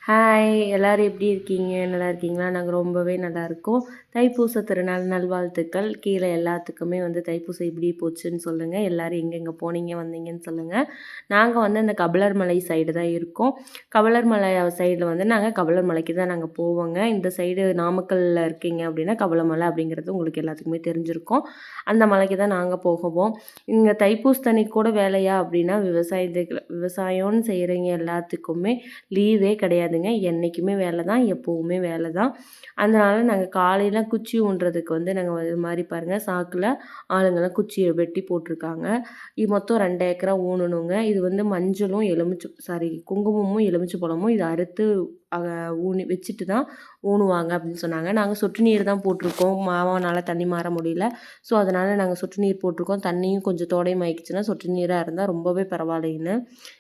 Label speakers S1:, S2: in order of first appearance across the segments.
S1: Hi எல்லோரும் எப்படி இருக்கீங்க? நல்லா இருக்கீங்களா? நாங்கள் ரொம்பவே நல்லாயிருக்கோம். தைப்பூச திருநாள் நல்வாழ்த்துக்கள். கீழே எல்லாத்துக்குமே தைப்பூசம் எப்படி போச்சுன்னு சொல்லுங்கள். எல்லோரும் எங்கெங்கே போனீங்க வந்தீங்கன்னு சொல்லுங்கள். நாங்கள் இந்த கபிலர் மலை சைடு தான் இருக்கோம். கபிலர் மலை சைடில் நாங்கள் கபிலர் மலைக்கு தான் நாங்கள் போவோங்க. இந்த சைடு நாமக்கல்லில் இருக்கீங்க அப்படின்னா கபிலமலை அப்படிங்கிறது உங்களுக்கு எல்லாத்துக்குமே தெரிஞ்சிருக்கும். அந்த மலைக்கு தான் நாங்கள் போகுவோம். இங்கே தைப்பூசத்தன்னைக்கு கூட வேலையா அப்படின்னா விவசாயம்னு செய்கிறவங்க எல்லாத்துக்குமே லீவே கிடையாது. என்றைக்குமே வேலை தான், எப்போவுமே வேலை தான். அதனால் நாங்கள் காலையில் குச்சி ஊன்றதுக்கு நாங்கள் இது மாதிரி பாருங்கள், சாக்கில் ஆளுங்கெல்லாம் குச்சியை வெட்டி போட்டிருக்காங்க. இது மொத்தம் 2 ஏக்கரா ஊனணுங்க. இது மஞ்சளும் குங்குமமும் எலுமிச்சை பழமும் இதை அறுத்து ஊனி வச்சுட்டு தான் ஊனுவாங்க அப்படின்னு சொன்னாங்க. நாங்கள் சொட்டு நீர் தான் போட்டிருக்கோம். மாவானால் தண்ணி மாற முடியல. ஸோ அதனால் நாங்கள் சொட்டு நீர் போட்டிருக்கோம். தண்ணியும் கொஞ்சம் தோடையும் ஆயிடுச்சுன்னா சொட்டு நீராக இருந்தால் ரொம்பவே பரவாயில்லைன்னு.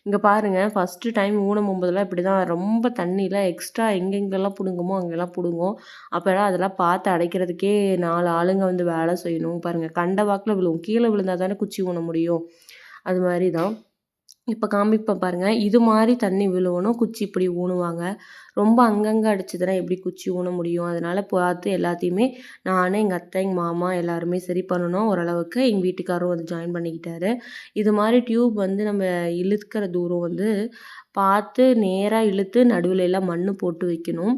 S1: இங்கே பாருங்கள், ஃபஸ்ட்டு டைம் ஊனம் போதெல்லாம் இப்படி தான் ரொம்ப தண்ணியில் எக்ஸ்ட்ரா எங்கெங்கெல்லாம் பிடுங்குமோ அங்கெல்லாம் பிடுங்கும். அப்போல்லாம் அதெல்லாம் பார்த்து அடைக்கிறதுக்கே 4 ஆளுங்க வேலை செய்யணும். பாருங்கள், கண்ட வாக்கில் விழுவும். கீழே விழுந்தால் தானே குச்சி ஊன முடியும். அது மாதிரி தான் இப்போ காமிப்பேன் பாருங்கள். இது மாதிரி தண்ணி விழுவணும், குச்சி இப்படி ஊனுவாங்க. ரொம்ப அங்கங்கே அடிச்சதுன்னா எப்படி குச்சி ஊன முடியும்? அதனால் பார்த்து எல்லாத்தையுமே நான், எங்கள் அத்தை, எங்கள் மாமா எல்லாருமே சரி பண்ணணும் ஓரளவுக்கு. எங்கள் வீட்டுக்காரரும் ஜாயின் பண்ணிக்கிட்டாரு. இது மாதிரி டியூப் நம்ம இழுக்கிற தூரம் பார்த்து நேராக இழுத்து நடுவில் எல்லாம் மண் போட்டு வைக்கணும்.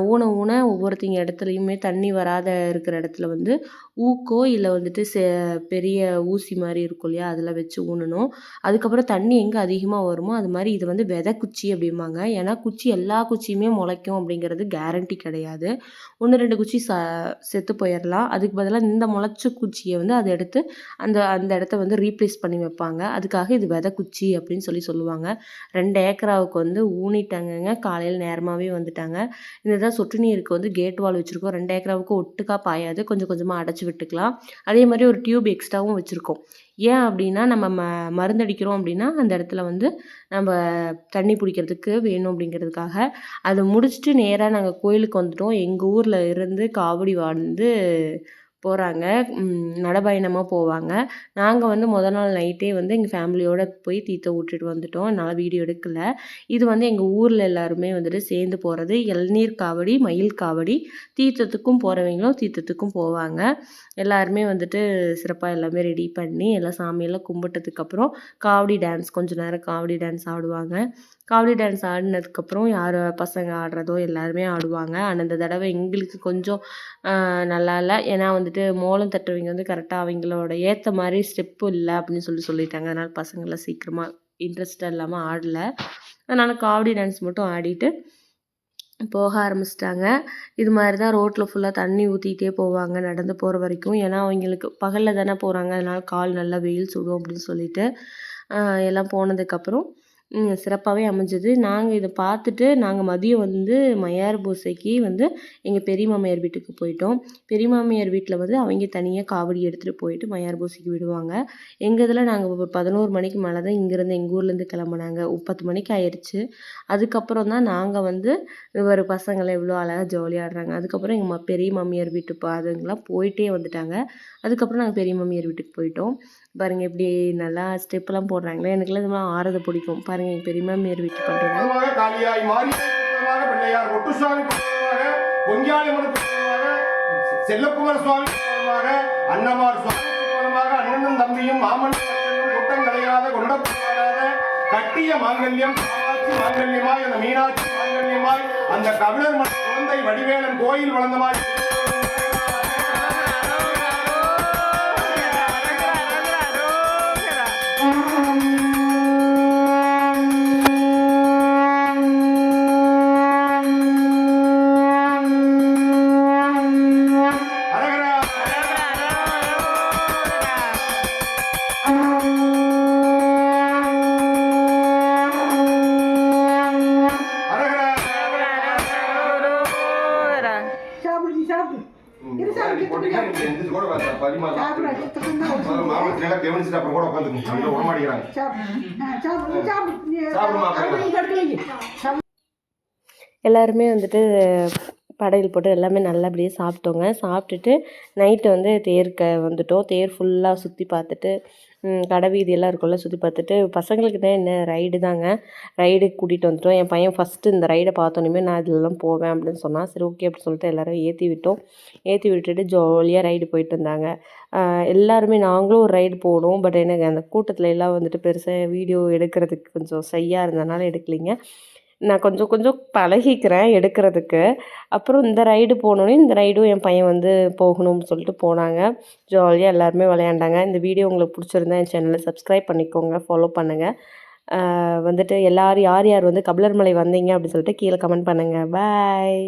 S1: ஊன ஊன ஒவ்வொருத்தங்க இடத்துலையுமே தண்ணி வராத இருக்கிற இடத்துல ஊக்கோ இல்லை பெரிய ஊசி மாதிரி இருக்கும் இல்லையா, அதில் வச்சு ஊனணும். அதுக்கப்புறம் தண்ணி எங்கே அதிகமாக வருமோ அது மாதிரி இது விதை குச்சி அப்படிம்பாங்க. ஏன்னா குச்சி எல்லா குச்சியுமே முளைக்கும் அப்படிங்கிறது கேரண்டி கிடையாது. 1-2 குச்சி செத்து போயிடலாம். அதுக்கு பதிலாக இந்த முளைச்ச குச்சியை அதை எடுத்து அந்த அந்த இடத்த ரீப்ளேஸ் பண்ணி வைப்பாங்க. அதுக்காக இது விதை குச்சி அப்படின்னு சொல்லுவாங்க. 2 ஏக்கராவுக்கு ஊனிட்டாங்கங்க. காலையில் நேரமாகவே வந்துட்டாங்க. இதுதான் சொட்டு நீருக்கு கேட் வால் வச்சுருக்கோம். 2 ஏக்கராவுக்கு ஒட்டுக்கா பாயாது, கொஞ்சம் கொஞ்சமாக அடைச்சி விட்டுக்கலாம். அதே மாதிரி ஒரு டியூப் எக்ஸ்ட்ராவும் வச்சுருக்கோம். ஏன் அப்படின்னா நம்ம மருந்தடிக்கிறோம் அப்படின்னா அந்த இடத்துல நம்ம தண்ணி பிடிக்கிறதுக்கு வேணும் அப்படிங்கிறதுக்காக. அதை முடிச்சுட்டு நேராக நாங்கள் கோயிலுக்கு வந்துட்டோம். எங்கள் ஊரில் இருந்து காவடி போகிறாங்க, நடைபயணமாக போவாங்க. நாங்கள் முதல் நாள் நைட்டே எங்கள் ஃபேமிலியோடு போய் தீர்த்தம் விட்டுட்டு வந்துட்டோம். என்னால் வீடியோ எடுக்கலை. இது எங்கள் ஊரில் எல்லாருமே சேர்ந்து போகிறது. இளநீர் காவடி, மயில் காவடி. தீர்த்தத்துக்கும் போகிறவங்களும் தீர்த்தத்துக்கும் போவாங்க. எல்லாருமே சிறப்பாக எல்லாமே ரெடி பண்ணி எல்லாம் சாமியெல்லாம் கும்பிட்டதுக்கப்புறம் காவடி டான்ஸ், கொஞ்சம் நேரம் காவடி டான்ஸ் ஆடுவாங்க. காவடி டான்ஸ் ஆடினதுக்கப்புறம் யார் பசங்க ஆடுறதோ எல்லாருமே ஆடுவாங்க. ஆனால் இந்த தடவை எங்களுக்கு கொஞ்சம் நல்லா இல்லை. ஏன்னா மோளம் தட்டுறவங்க கரெக்டாக அவங்களோட ஏற்ற மாதிரி ஸ்டெப்பு இல்லை அப்படின்னு சொல்லிட்டாங்க. அதனால் பசங்களாம் சீக்கிரமாக இன்ட்ரெஸ்டாக இல்லாமல் ஆடலை. அதனால் காவடி டான்ஸ் மட்டும் ஆடிட்டு போக ஆரம்பிச்சிட்டாங்க. இது மாதிரி தான் ரோட்டில் ஃபுல்லாக தண்ணி ஊற்றிக்கிட்டே போவாங்க நடந்து போகிற வரைக்கும். ஏன்னா அவங்களுக்கு பகலில் தானே போகிறாங்க, அதனால் கால் நல்லா வெயில் சுடும் அப்படின்னு சொல்லிட்டு எல்லாம் போனதுக்கப்புறம் சிறப்பாகவே அமைஞ்சது. நாங்கள் இதை பார்த்துட்டு நாங்கள் மதியம் மையார் பூசைக்கு எங்கள் பெரிய மாமியார் வீட்டுக்கு போயிட்டோம். பெரிய மாமியார் வீட்டில் அவங்க தனியாக காவடி எடுத்துகிட்டு போயிட்டு மையார் பூசைக்கு விடுவாங்க. எங்கள் இதில் நாங்கள் ஒரு 11 மணிக்கு மேலே தான் இங்கேருந்து எங்கள் ஊர்லேருந்து கிளம்புனாங்க. 10 மணிக்கு ஆயிடுச்சு. அதுக்கப்புறம் தான் நாங்கள் ஒரு பசங்களை எவ்வளோ அழகாக ஜாலியாக ஆடுறாங்க. அதுக்கப்புறம் எங்கள் பெரிய மாமியார் வீட்டு அதுங்கெல்லாம் போயிட்டே வந்துட்டாங்க. அதுக்கப்புறம் நாங்கள் பெரிய மாமியார் வீட்டுக்கு போயிட்டோம். பாருங்கள் எப்படி நல்லா ஸ்டெப்லாம் போடுறாங்களே, எனக்குலாம் இதெல்லாம் ஆடுறது பிடிக்கும். பாருங்கள் எங்கள் பெரிய மாமியார் வீட்டுக்கு பண்ணுறாங்க. காளியாய் மாறி பிள்ளையார் ஒட்டுசாமி செல்லக்குமார சுவாமி அன்னமார் சுவாமி அண்ணனும் தம்பியும் மாமன் கூட்டம் கிடையாத கொண்டாடாத கட்டிய மாங்கல்யம் மாங்கல்யமாய் அந்த மீனாட்சி மாங்கல்யமாய் அந்த கபிலர் குழந்தை வடிவேலன் கோயில் வளர்ந்தமாய் எல்லாருமே படையல் போட்டு எல்லாமே நல்லபடியாக சாப்பிட்டோங்க. சாப்பிட்டுட்டு நைட்டு வந்து தேருக்கு வந்துட்டோம். தேர் ஃபுல்லாக சுற்றி பார்த்துட்டு கடை வீதியெல்லாம் இருக்கும்ல சுற்றி பார்த்துட்டு பசங்களுக்கு தான் என்ன ரைடு தாங்க. ரைடுக்கு கூட்டிகிட்டு வந்துட்டோம். என் பையன் ஃபஸ்ட்டு இந்த ரைடை பார்த்தோன்னே நான் இதுலலாம் போவேன் அப்படின்னு சொன்னான். சரி ஓகே அப்படின்னு சொல்லிட்டு எல்லோரும் ஏற்றி விட்டோம். ஏற்றி விட்டுட்டு ஜாலியாக ரைடு போயிட்டு இருந்தாங்க. எல்லாருமே நாங்களும் ஒரு ரைடு போனோம். பட் எனக்கு அந்த கூட்டத்தில் எல்லாம் வந்துட்டு பெருசாக வீடியோ எடுக்கிறதுக்கு கொஞ்சம் ஷையாக இருந்ததுனால எடுக்கலைங்க. நான் கொஞ்சம் கொஞ்சம் பழகிக்கிறேன் எடுக்கிறதுக்கு. அப்புறம் இந்த ரைடு போனோனே இந்த ரைடும் என் பையன் வந்து போகணும்னு சொல்லிட்டு போனாங்க. ஜாலியாக எல்லாருமே விளையாண்டாங்க. இந்த வீடியோ உங்களுக்கு பிடிச்சிருந்தா என் சேனலை சப்ஸ்கிரைப் பண்ணிக்கோங்க, ஃபாலோ பண்ணுங்கள். வந்துட்டு எல்லோரும் யார் யார் வந்து கபிலர் மலை வந்தீங்க அப்படின்னு சொல்லிட்டு கீழே கமெண்ட் பண்ணுங்கள். பாய்.